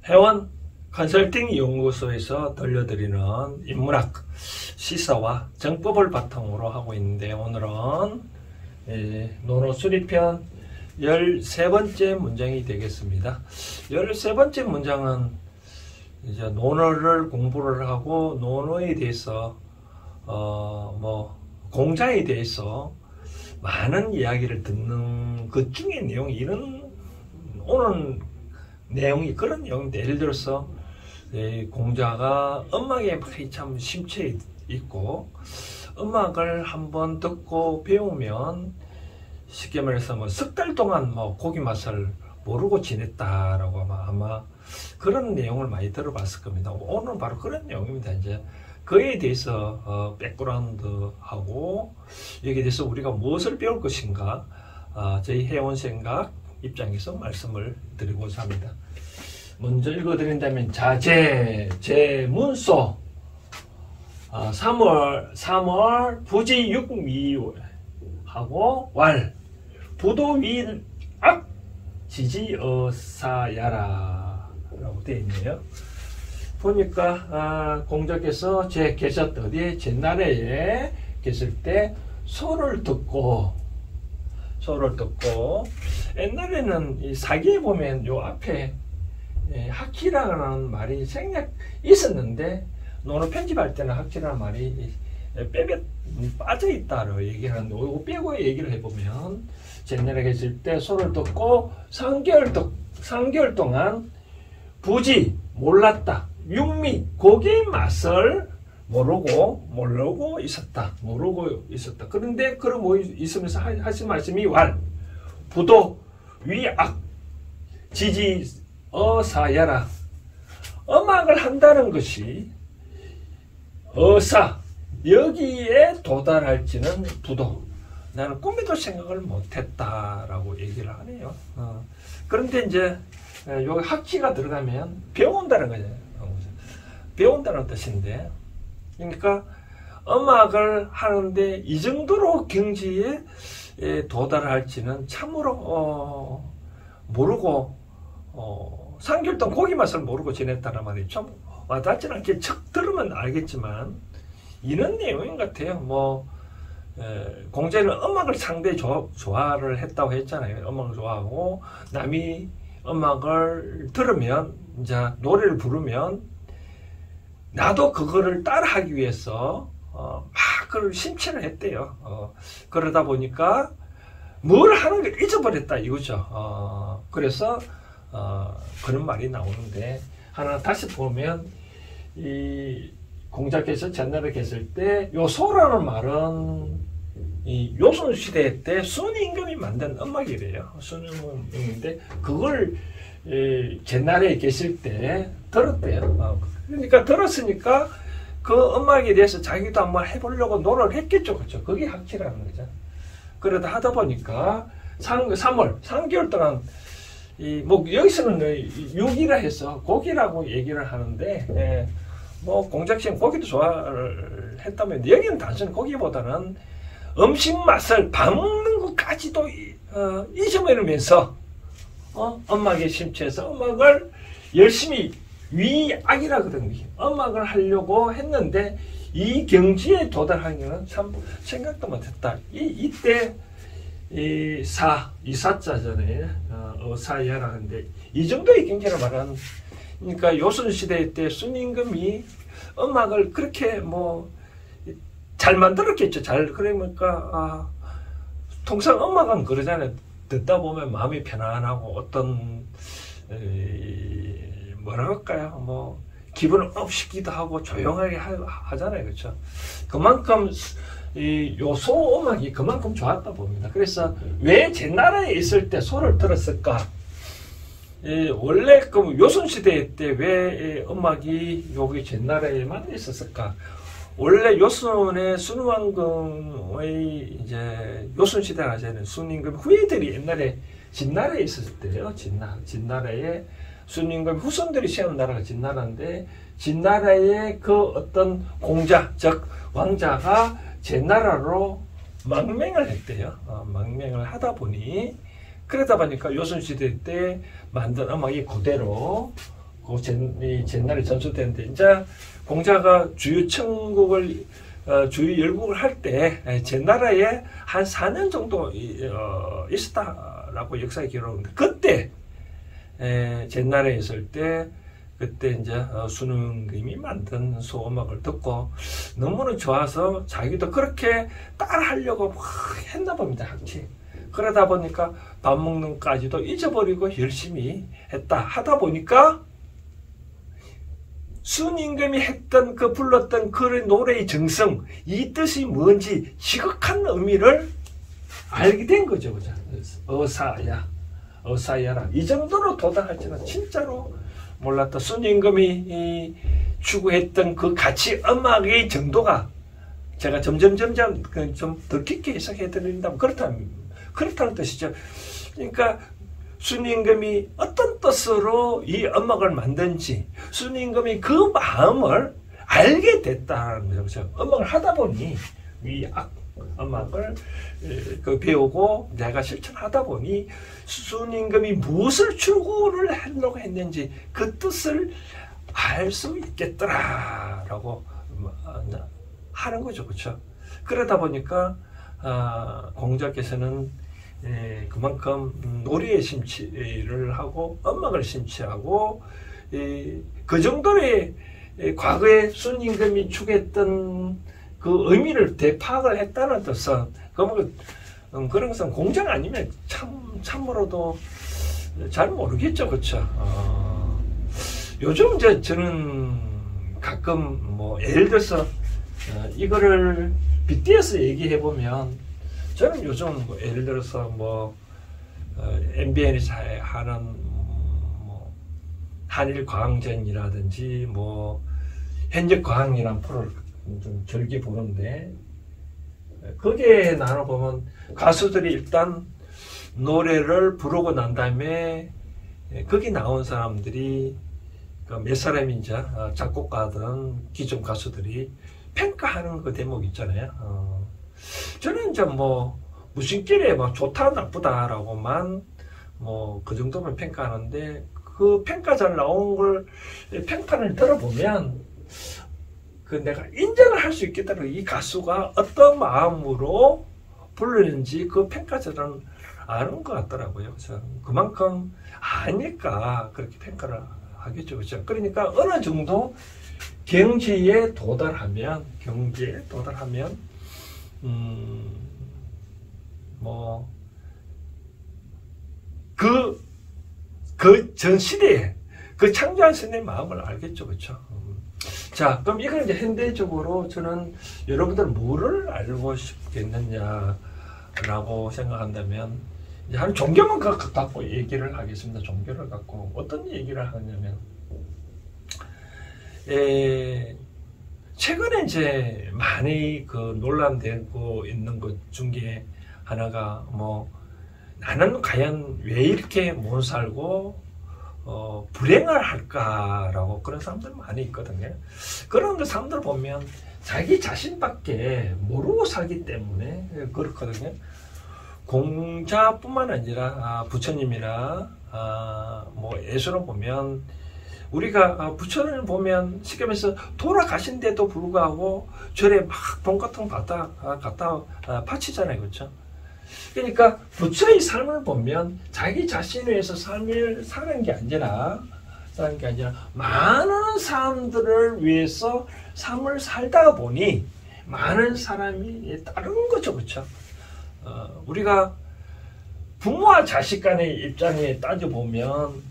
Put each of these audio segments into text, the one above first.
회원 컨설팅 연구소에서 들려드리는 인문학 시사와 정법을 바탕으로 하고 있는데, 오늘은 논어 수리편 13번째 문장이 되겠습니다. 13번째 문장은 이제 논어를 공부를 하고 논어에 대해서 공자에 대해서 많은 이야기를 듣는 그 중에 내용이 오는 내용이 그런 내용인데, 예를 들어서 공자가 음악에 참 심취해 있고, 음악을 한번 듣고 배우면 쉽게 말해서 석 달 동안 고기 맛을 모르고 지냈다라고 아마 그런 내용을 많이 들어봤을 겁니다. 오늘은 바로 그런 내용입니다. 이제 그에 대해서 백그라운드하고 여기에 대해서 우리가 무엇을 배울 것인가, 저희 회원 생각 입장에서 말씀을 드리고자 합니다. 먼저 읽어드린다면, 자제, 제문소, 3월 부지육미하고 왈, 부도위악, 지지어사야라 라고 되어 있네요. 보니까 공자께서 어디에 옛날에 계실 때 소를 듣고, 옛날에는 이 사기에 보면 요 앞에 학기라는 말이 생략 있었는데, 논어 편집할 때는 학기라는 말이 빠져있다로 얘기를 하는데, 이거 빼고 얘기를 해보면, 옛날에 계실 때 소를 듣고 3개월 동안 부지, 몰랐다, 육미, 고기의 맛을 모르고 있었다. 그런데 그러고 있으면서 하신 말씀이 왈, 부도, 위악, 지지어사야라. 음악을 한다는 것이 여기에 도달할지는 부도, 나는 꿈에도 생각을 못했다라고 얘기를 하네요. 그런데 이제 여기 학기가 들어가면 배운다는 거잖아요. 배운다는 뜻인데, 그러니까 음악을 하는데 이 정도로 경지에 도달할지는 참으로 모르고 3개월 동안 고기 맛을 모르고 지냈다는 말이 좀 와닿지 않게 척 들으면 알겠지만 이런 내용인 것 같아요. 공자는 음악을 상당히 좋아를 했다고 했잖아요. 음악을 좋아하고, 남이 음악을 들으면, 이제 노래를 부르면 나도 그거를 따라하기 위해서 막 그걸 심취를 했대요. 그러다 보니까 뭘 하는 걸 잊어버렸다 이거죠. 그래서 그런 말이 나오는데, 하나 다시 보면 이 공자께서 옛날에 계실 때 요 소라는 말은 이 요순시대 때 순임금이 만든 음악이래요. 순임금인데 그걸 옛날에 계실 때 들었대요. 그러니까 들었으니까 그 음악에 대해서 자기도 한번 해보려고 노력을 했겠죠. 그렇죠? 그게 학기라는 거죠. 그러다 하다 보니까 3개월 동안 여기서는 6이라 해서 고기라고 얘기를 하는데, 공작씨는 고기도 좋아를 했다면, 여기는 단순히 고기보다는 음식 맛을 봐먹는 것까지도 잊어버리면서 음악에 심취해서 음악을 열심히 위악이라 그러거든요. 음악을 하려고 했는데 이 경지에 도달하기는 참 생각도 못했다. 이때 이사자잖아요. 어사야라 하는데, 이 정도의 경지를 말하는, 그러니까 요순시대 때 순임금이 음악을 그렇게 잘 만들었겠죠. 그러니까 통상 음악은 그러잖아요. 듣다 보면 마음이 편안하고 어떤 기분을 업시키기도 하고 조용하게 하잖아요. 그렇죠? 그만큼 요 소음악이 그만큼 좋았다 봅니다. 그래서 왜 제나라에 있을 때 소를 들었을까? 원래 그 요순시대 때 왜 음악이 여기 제나라에만 있었을까? 원래 요순의 순왕금의 이제 요순시대가 이제는 순임금 후예들이 옛날에 진나라에 있었을 때요. 진나라에 순임금 후손들이 세운 나라가 진나라인데, 진나라의 그 어떤 공자, 즉 왕자가 제나라로 망명을 했대요. 망명을 하다 보니, 그러다 보니까 요순시대 때 만든 음악이 그대로 이 옛날에 전수되는데, 이제 공자가 주유 천국을 주유 열국을 할 때 제나라에 한 4년 정도 있었다라고 역사에 기록하는데, 그때 제나라에 있을 때 그때 이제 순응님이 만든 소음악을 듣고 너무나 좋아서 자기도 그렇게 따라하려고 막 했나 봅니다. 학치. 그러다 보니까 밥 먹는 까지도 잊어버리고 열심히 했다 하다 보니까 순임금이 했던 그 불렀던 그 노래의 정성, 이 뜻이 뭔지 지극한 의미를 알게 된 거죠. 그죠? 어사야라. 이 정도로 도달할지는 진짜로 몰랐다. 순임금이 추구했던 그 가치 음악의 정도가 제가 점점 좀 더 깊게 해석해 드린다면 그렇다는 뜻이죠. 그러니까 순임금이 어떤 뜻으로 이 음악을 만든지, 순임금이 그 마음을 알게 됐다는 거죠. 음악을 하다 보니 이 음악을 배우고 내가 실천하다 보니 순임금이 무엇을 추구를 하려고 했는지 그 뜻을 알 수 있겠더라라고 하는 거죠. 그렇죠? 그러다 보니까 공자께서는 그만큼 노래에 심취를 하고 음악을 심취하고 그 정도의 과거에 순임금이 추구했던 그 의미를 대파악을 했다는 뜻은 그런 것은 공자가 아니면 참으로도 잘 모르겠죠. 그렇죠? 요즘 이제 저는 가끔 뭐 예를 들어서 이거를 빗대어서 얘기해 보면 저는 요즘 뭐 예를 들어서 뭐 MBN에서 하는 뭐 한일 과학전이라든지 뭐 현역 과학이라는 프로를 좀 즐겨 보는데, 거기에 나눠 보면 가수들이 일단 노래를 부르고 난 다음에 거기 나온 사람들이 몇 사람인지 작곡가든 기존 가수들이 평가하는 그 대목 있잖아요. 저는 이제 뭐 무심결에 막 좋다 나쁘다라고만 뭐 그 정도면 평가하는데, 그 평가 잘 나온 걸 평판을 들어보면 그 내가 인정을 할 수 있겠다. 이 가수가 어떤 마음으로 부르는지 그 평가자는 아는 것 같더라고요. 그래서 그만큼 아니까 그렇게 평가를 하겠죠. 그렇죠? 그러니까 어느 정도 경지에 도달하면 뭐 그 전 시대에 그 창조한 선의 마음을 알겠죠. 그렇죠? 자, 그럼 이걸 이제 현대적으로 저는 여러분들 뭐를 알고 싶겠느냐라고 생각한다면, 이제 한 종교만 갖고 얘기를 하겠습니다. 종교를 갖고 어떤 얘기를 하냐면, 최근에 이제 많이 그 논란되고 있는 것 중에 하나가 뭐, 나는 과연 왜 이렇게 못 살고 불행을 할까라고 그런 사람들 많이 있거든요. 그런 사람들 보면 자기 자신밖에 모르고 살기 때문에 그렇거든요. 공자뿐만 아니라 부처님이나 뭐 예수를 보면, 우리가 부처를 보면 쉽게 말해서 돌아가신데도 불구하고 절에 막 돈 같은 거 갖다 바치잖아요. 그렇죠? 그러니까 부처의 삶을 보면 자기 자신을 위해서 삶을 사는 게 아니라 많은 사람들을 위해서 삶을 살다 보니 많은 사람이 따르는 거죠. 그렇죠? 우리가 부모와 자식 간의 입장에 따져보면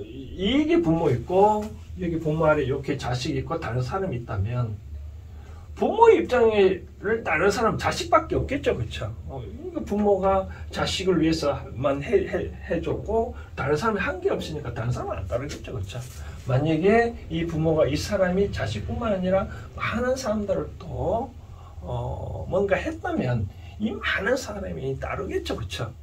이게 부모 있고 여기 부모 아래 이렇게 자식이 있고 다른 사람이 있다면 부모의 입장을 따르는 사람은 자식밖에 없겠죠. 그렇죠? 부모가 자식을 위해서만 해줬고 다른 사람이 한 게 없으니까 다른 사람은 안 따르겠죠. 그렇죠? 만약에 이 부모가 이 사람이 자식뿐만 아니라 많은 사람들을 또 뭔가 했다면 이 많은 사람이 따르겠죠. 그렇죠?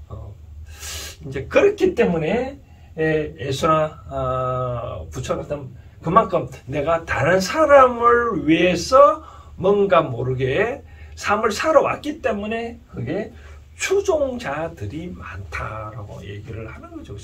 이제 그렇기 때문에 예수나 부처 같은 그만큼 내가 다른 사람을 위해서 뭔가 모르게 삶을 살아왔기 때문에 그게 추종자들이 많다라고 얘기를 하는 거죠.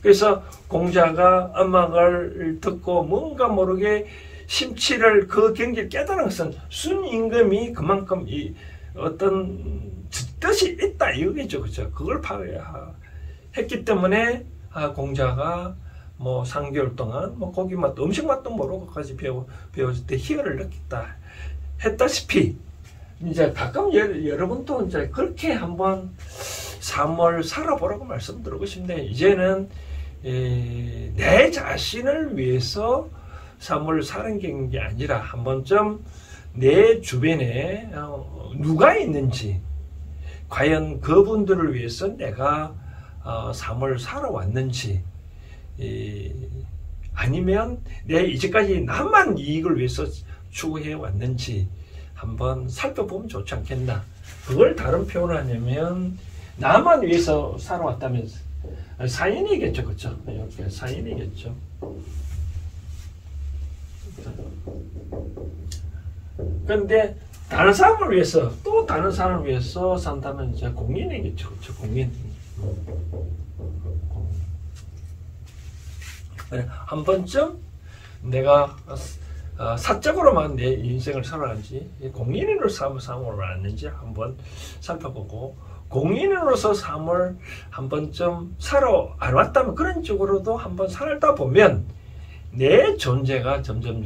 그래서 공자가 음악을 듣고 뭔가 모르게 심취를 그 경지를 깨달은 것은 순임금이 그만큼 이 어떤 뜻이 있다 이거겠죠. 그죠? 그걸 파악했기 때문에 공자가 뭐 3개월 동안 뭐 고기 맛도 음식 맛도 모르고까지 배웠을 때 희열을 느꼈다 했다시피 이제 가끔 여러분도 이제 그렇게 한번 삶을 살아보라고 말씀드리고 싶네. 이제는 내 자신을 위해서 삶을 사는 게 아니라 한 번쯤 내 주변에 누가 있는지, 과연 그분들을 위해서 내가 삶을 살아왔는지, 아니면 내 이제까지 나만 이익을 위해서 추구해 왔는지 한번 살펴보면 좋지 않겠나. 그걸 다른 표현을 하냐면 나만 위해서 살아왔다면 사인이겠죠. 그렇죠? 이렇게 사인이겠죠. 그런데 다른 사람을 위해서, 또 다른 사람을 위해서 산다면 이제 공인이겠죠. 그렇죠? 공인. 한 번쯤 내가 사적으로만 내 인생을 살아가는지 공인으로 삶을 살아왔는지 한번 살펴보고, 공인으로서 삶을 한 번쯤 살아왔다면 그런 쪽으로도 한번 살다 보면 내 존재가 점점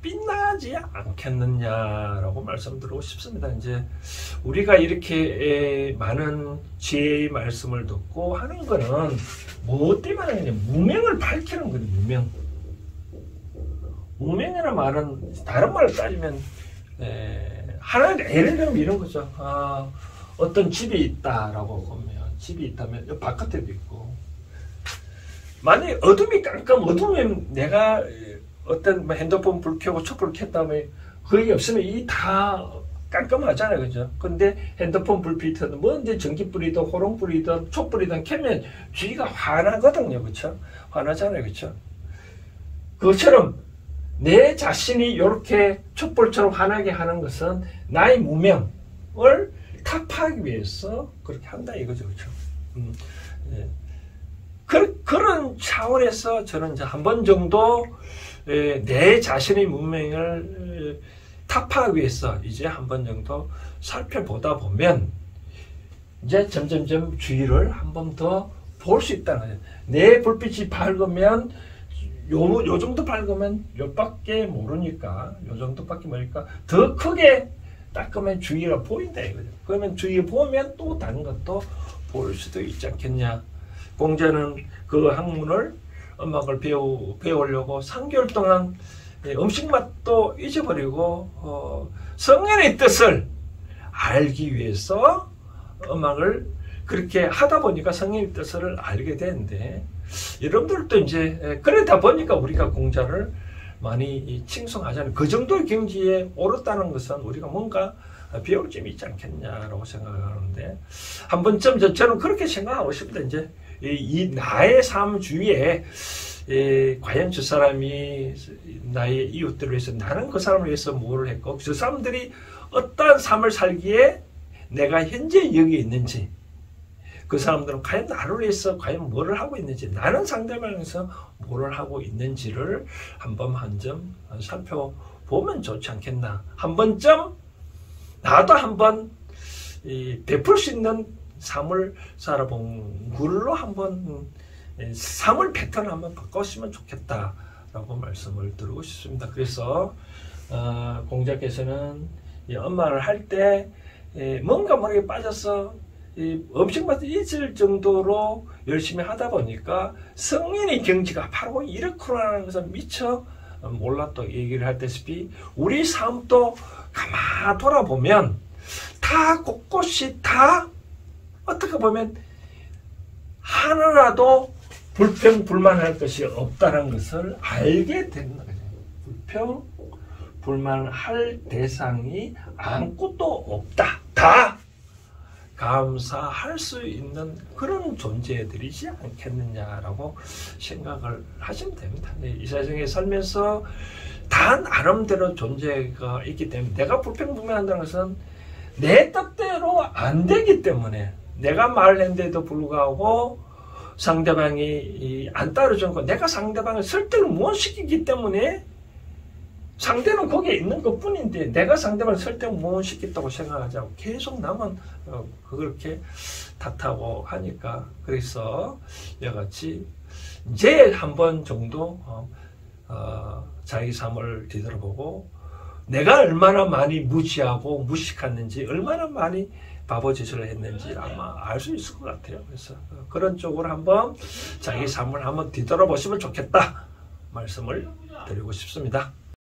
빛나지 않겠느냐라고 말씀드리고 싶습니다. 이제 우리가 이렇게 많은 지혜의 말씀을 듣고 하는 거는 무엇 때문에 하느냐, 무명을 밝히는 거예요. 무명이라는 말은 다른 말을 따지면 하나, 예를 들면 이런 거죠. 어떤 집이 있다라고 보면, 집이 있다면 바깥에도 있고, 만약에 어둠이 깜깜 어두우면 내가 어떤 핸드폰 불 켜고 촛불 켰다면 그게 없으면 이 다 깜깜하잖아요. 그죠? 근데 핸드폰 불빛이든 뭐 이제 전기불이든 호롱불이든 촛불이든 켜면 주위가 환하거든요. 그쵸? 환하잖아요. 그쵸? 그것처럼 내 자신이 이렇게 촛불처럼 환하게 하는 것은 나의 무명을 타파하기 위해서 그렇게 한다 이거죠. 그쵸? 그런 차원에서 저는 이제 한 번 정도 내 자신의 문명을 타파하기 위해서 이제 한 번 정도 살펴보다 보면 이제 점점점 주위를 한 번 더 볼 수 있다는 거예요. 내 불빛이 밝으면 요 정도 밝으면 요밖에 모르니까, 요 정도밖에 모르니까 더 크게 닦으면 주위가 보인다 이거죠. 그러면 주위에 보면 또 다른 것도 볼 수도 있지 않겠냐. 공자는 그 학문을, 음악을 배우려고 3개월 동안 음식 맛도 잊어버리고 성인의 뜻을 알기 위해서 음악을 그렇게 하다 보니까 성인의 뜻을 알게 되는데, 여러분들도 이제 그러다 보니까 우리가 공자를 많이 칭송하잖아요. 그 정도의 경지에 오르다는 것은 우리가 뭔가 배울 점이 있지 않겠냐라고 생각하는데, 한 번쯤 저는 그렇게 생각하고 싶다. 이제 이 나의 삶 주위에 과연 저 사람이 나의 이웃들을 위해서, 나는 그 사람을 위해서 뭘 했고, 저 사람들이 어떠한 삶을 살기에 내가 현재 여기에 있는지, 그 사람들은 과연 나를 위해서 과연 뭐를 하고 있는지, 나는 상대방을 위해서 뭐를 하고 있는지를 한 점 살펴보면 좋지 않겠나. 한 번쯤 나도 한번 베풀 수 있는 삶을 살아본 걸로 한번 삶을 패턴을 한번 바꿨으면 좋겠다라고 말씀을 드리고 싶습니다. 그래서 공자께서는 엄마를 할 때 뭔가 모르게 빠져서 음식 맛을 잊을 정도로 열심히 하다 보니까 성인의 경지가 바로 이렇구나라는 것을 미처 몰랐던 얘기를 했다시피, 우리 삶도 가만 돌아보면 다 곳곳이 다 어떻게 보면 하나라도 불평불만할 것이 없다는 것을 알게 되는 거예요. 불평불만할 대상이 아무것도 없다. 다 감사할 수 있는 그런 존재들이지 않겠느냐라고 생각을 하시면 됩니다. 이 세상에 살면서 다 나름대로 존재가 있기 때문에, 내가 불평불만한다는 것은 내 뜻대로 안 되기 때문에, 내가 말을 했는데도 불구하고 상대방이 안 따라주는 거, 내가 상대방을 설득을 못 시키기 때문에 상대는 거기에 있는 것 뿐인데 내가 상대방을 설득 못 시켰다고 생각하지 않고 계속 나만 그렇게 탓하고 하니까, 그래서 이같이 이제 한 번 정도 자기 삶을 뒤돌아보고 내가 얼마나 많이 무지하고 무식했는지, 얼마나 많이 바보짓을 했는지 아마 알 수 있을 것 같아요. 그래서 그런 쪽으로 한번 자기 삶을 한번 뒤돌아보시면 좋겠다 말씀을 드리고 싶습니다.